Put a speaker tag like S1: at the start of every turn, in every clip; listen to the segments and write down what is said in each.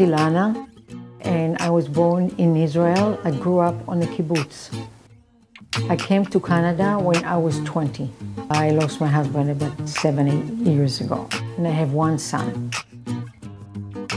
S1: is Alana, and I was born in Israel. I grew up on the kibbutz. I came to Canada when I was 20. I lost my husband about 7-8 years ago, and I have one son.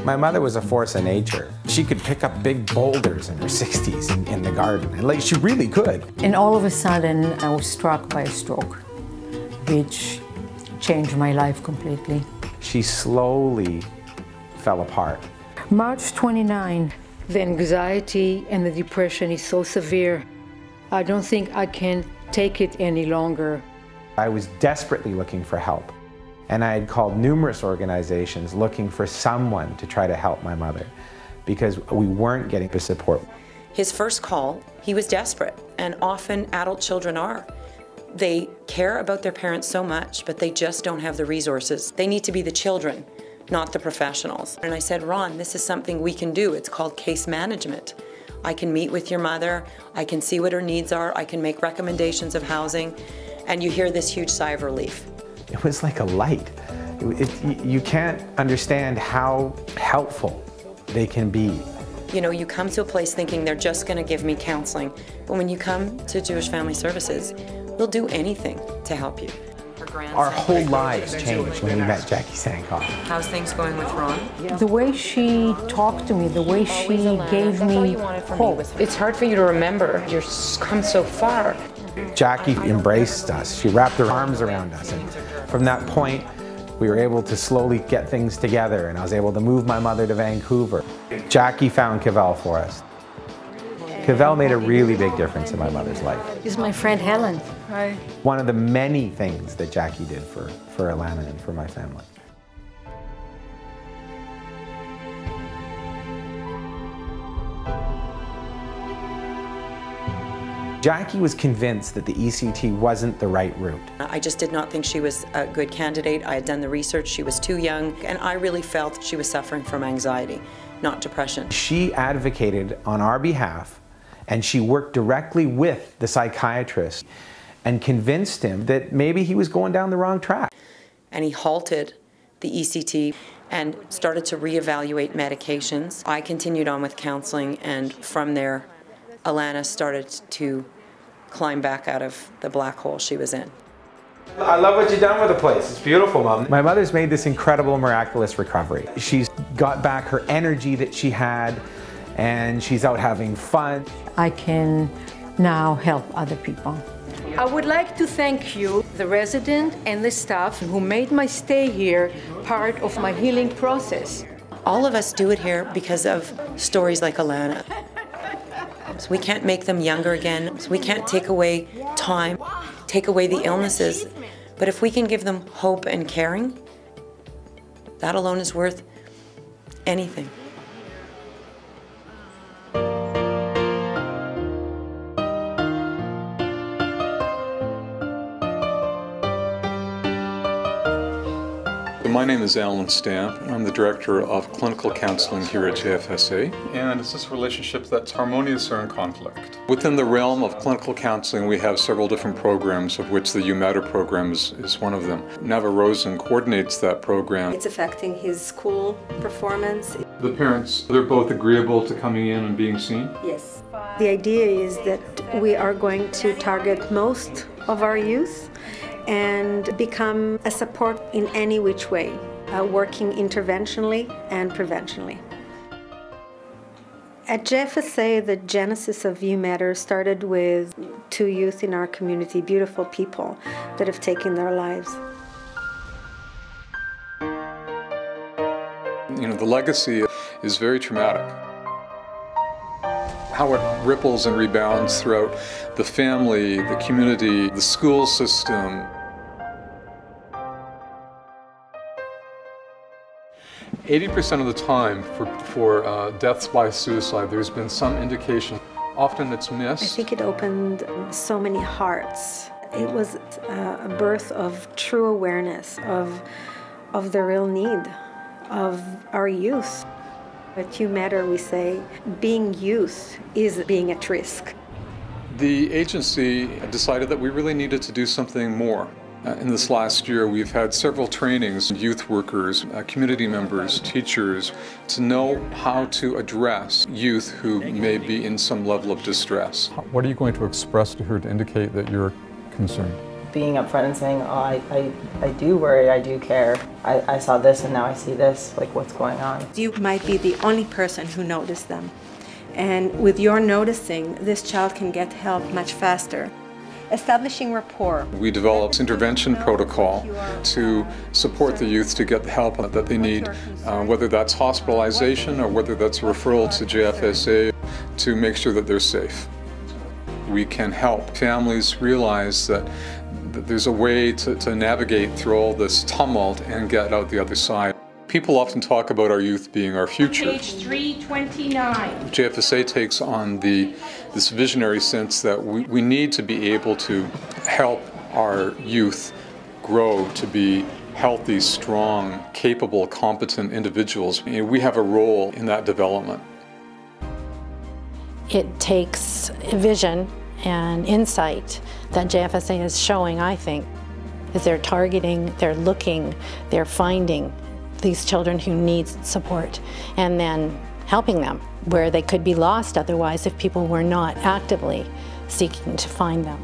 S2: My mother was a force of nature. She could pick up big boulders in her 60s in the garden, and like, she really could.
S1: And all of a sudden, I was struck by a stroke, which changed my life completely.
S2: She slowly fell apart.
S1: March 29, the anxiety and the depression is so severe. I don't think I can take it any longer.
S2: I was desperately looking for help, and I had called numerous organizations looking for someone to try to help my mother because we weren't getting the support.
S3: His first call, he was desperate, and often adult children are. They care about their parents so much, but they just don't have the resources. They need to be the children, not the professionals. And I said, Ron, this is something we can do. It's called case management. I can meet with your mother, I can see what her needs are, I can make recommendations of housing, and you hear this huge sigh of relief.
S2: It was like a light. You can't understand how helpful they can be.
S3: You know, you come to a place thinking they're just going to give me counseling, but when you come to Jewish Family Services, we'll do anything to help you.
S2: Our whole lives changed when we met Jackie Sankoff.
S3: How's things going with Ron?
S1: The way she talked to me, the way she gave me hope.
S3: It's hard for you to remember. You've come so far.
S2: Jackie embraced us. She wrapped her arms around us. And from that point, we were able to slowly get things together, and I was able to move my mother to Vancouver. Jackie found Cavell for us. Cavell made a really big difference in my mother's life.
S1: This is my friend Helen. Hi.
S2: One of the many things that Jackie did for Alana and for my family. Jackie was convinced that the ECT wasn't the right route.
S3: I just did not think she was a good candidate. I had done the research, she was too young, and I really felt she was suffering from anxiety, not depression.
S2: She advocated on our behalf, and she worked directly with the psychiatrist and convinced him that maybe he was going down the wrong track.
S3: And he halted the ECT and started to reevaluate medications. I continued on with counseling, and from there, Alana started to climb back out of the black hole she was in.
S2: I love what you've done with the place. It's beautiful, Mom. My mother's made this incredible, miraculous recovery. She's got back her energy that she had, and she's out having fun.
S1: I can now help other people. I would like to thank you, the resident and the staff, who made my stay here part of my healing process.
S3: All of us do it here because of stories like Alana. So we can't make them younger again. So we can't take away time, take away the illnesses. But if we can give them hope and caring, that alone is worth anything.
S4: My name is Alan Stamp. I'm the Director of Clinical Counseling here at JFSA. And it's this relationship that's harmonious or in conflict. Within the realm of clinical counseling, we have several different programs, of which the You Matter program is one of them. Nava Rosen coordinates that program.
S5: It's affecting his school performance.
S4: The parents, they're both agreeable to coming in and being seen?
S5: Yes. The idea is that we are going to target most of our youth and become a support in any which way, working interventionally and preventionally. At JFSA, the genesis of You Matter started with 2 youth in our community, beautiful people that have taken their lives.
S4: You know, the legacy is very traumatic. How it ripples and rebounds throughout the family, the community, the school system. 80% of the time for deaths by suicide, there's been some indication. Often it's missed.
S5: I think it opened so many hearts. It was a birth of true awareness of the real need of our youth. At You Matter, we say, being youth is being at risk.
S4: The agency decided that we really needed to do something more. In this last year, we've had several trainings, youth workers, community members, teachers, to know how to address youth who may be in some level of distress.
S6: What are you going to express to her to indicate that you're concerned?
S7: Being upfront and saying, oh, I do worry, I do care. I saw this and now I see this, like what's going on.
S5: You might be the only person who noticed them. And with your noticing, this child can get help much faster. Establishing rapport.
S4: We developed intervention protocol to support the youth to get the help that they need, whether that's hospitalization or whether that's a referral to JFSA to make sure that they're safe. We can help families realize that there's a way to navigate through all this tumult and get out the other side. People often talk about our youth being our future.
S8: Page 329.
S4: JFSA takes on this visionary sense that we need to be able to help our youth grow to be healthy, strong, capable, competent individuals. And we have a role in that development.
S9: It takes vision and insight that JFSA is showing, I think, is they're targeting, they're looking, they're finding these children who need support and then helping them where they could be lost otherwise if people were not actively seeking to find them.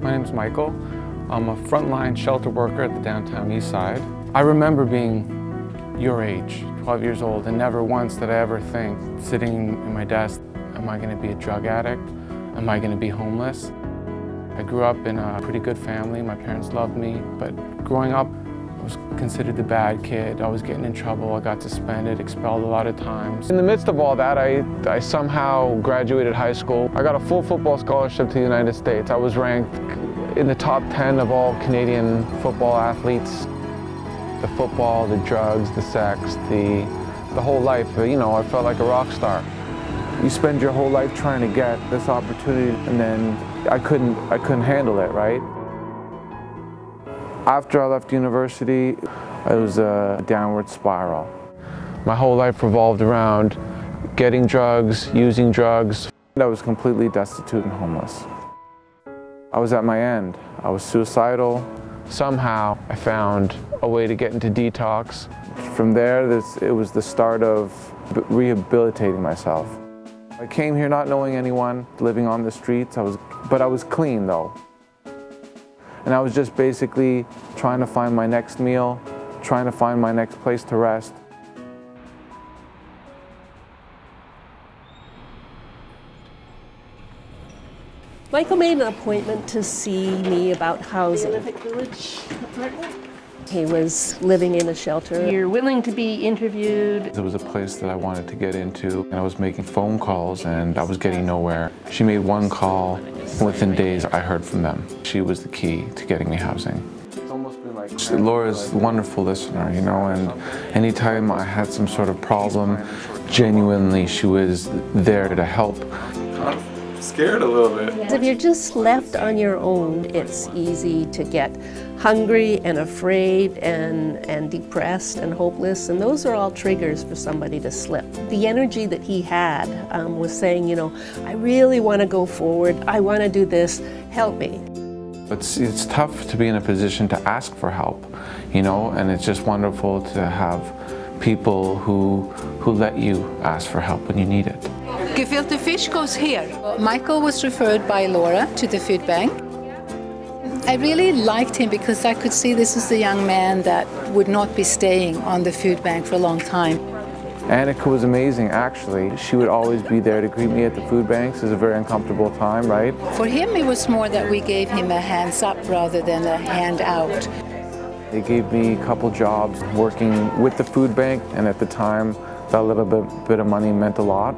S10: My name's Michael. I'm a frontline shelter worker at the downtown east side. I remember being your age, 12 years old, and never once did I ever think, sitting in my desk, am I going to be a drug addict? Am I going to be homeless? I grew up in a pretty good family. My parents loved me, but growing up, I was considered the bad kid. I was getting in trouble. I got suspended, expelled a lot of times. In the midst of all that, I somehow graduated high school. I got a full football scholarship to the United States. I was ranked in the top 10 of all Canadian football athletes. The football, the drugs, the sex, the whole life, you know, I felt like a rock star. You spend your whole life trying to get this opportunity, and then I couldn't handle it, right? After I left university, it was a downward spiral. My whole life revolved around getting drugs, using drugs. I was completely destitute and homeless. I was at my end. I was suicidal. Somehow I found a way to get into detox. From there, it was the start of rehabilitating myself. I came here not knowing anyone, living on the streets, but I was clean though. And I was just basically trying to find my next meal, trying to find my next place to rest.
S8: Michael made an appointment to see me about housing. He was living in a shelter. You're willing to be interviewed.
S10: It was a place that I wanted to get into, and I was making phone calls and I was getting nowhere. She made one call. Within days, I heard from them. She was the key to getting me housing. It's almost been like Laura's a wonderful listener, you know, and anytime I had some sort of problem, genuinely she was there to help.
S2: Scared a little bit.
S8: If you're just left on your own, it's easy to get hungry and afraid and depressed and hopeless, and those are all triggers for somebody to slip. The energy that he had was saying, you know, I really want to go forward, I want to do this, help me.
S10: It's tough to be in a position to ask for help, you know, and it's just wonderful to have people who let you ask for help when you need it.
S11: Gefilte fish goes here. Michael was referred by Laura to the food bank. I really liked him because I could see this is a young man that would not be staying on the food bank for a long time.
S10: Annika was amazing, actually. She would always be there to greet me at the food banks. It was a very uncomfortable time, right?
S11: For him, it was more that we gave him a hands up rather than a hand out.
S10: They gave me a couple jobs working with the food bank, and at the time, that little bit of money meant a lot.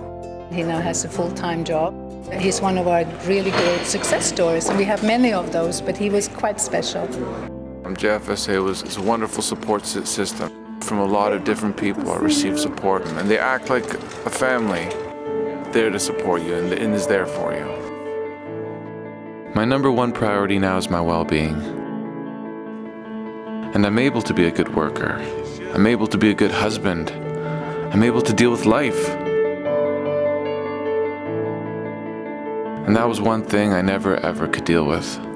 S11: He now has a full-time job. He's one of our really great success stories, and we have many of those, but he was quite special.
S10: JFSA is a wonderful support system. From a lot of different people I receive support, and they act like a family, there to support you and is there for you. My number one priority now is my well-being. And I'm able to be a good worker. I'm able to be a good husband. I'm able to deal with life. And that was one thing I never ever could deal with.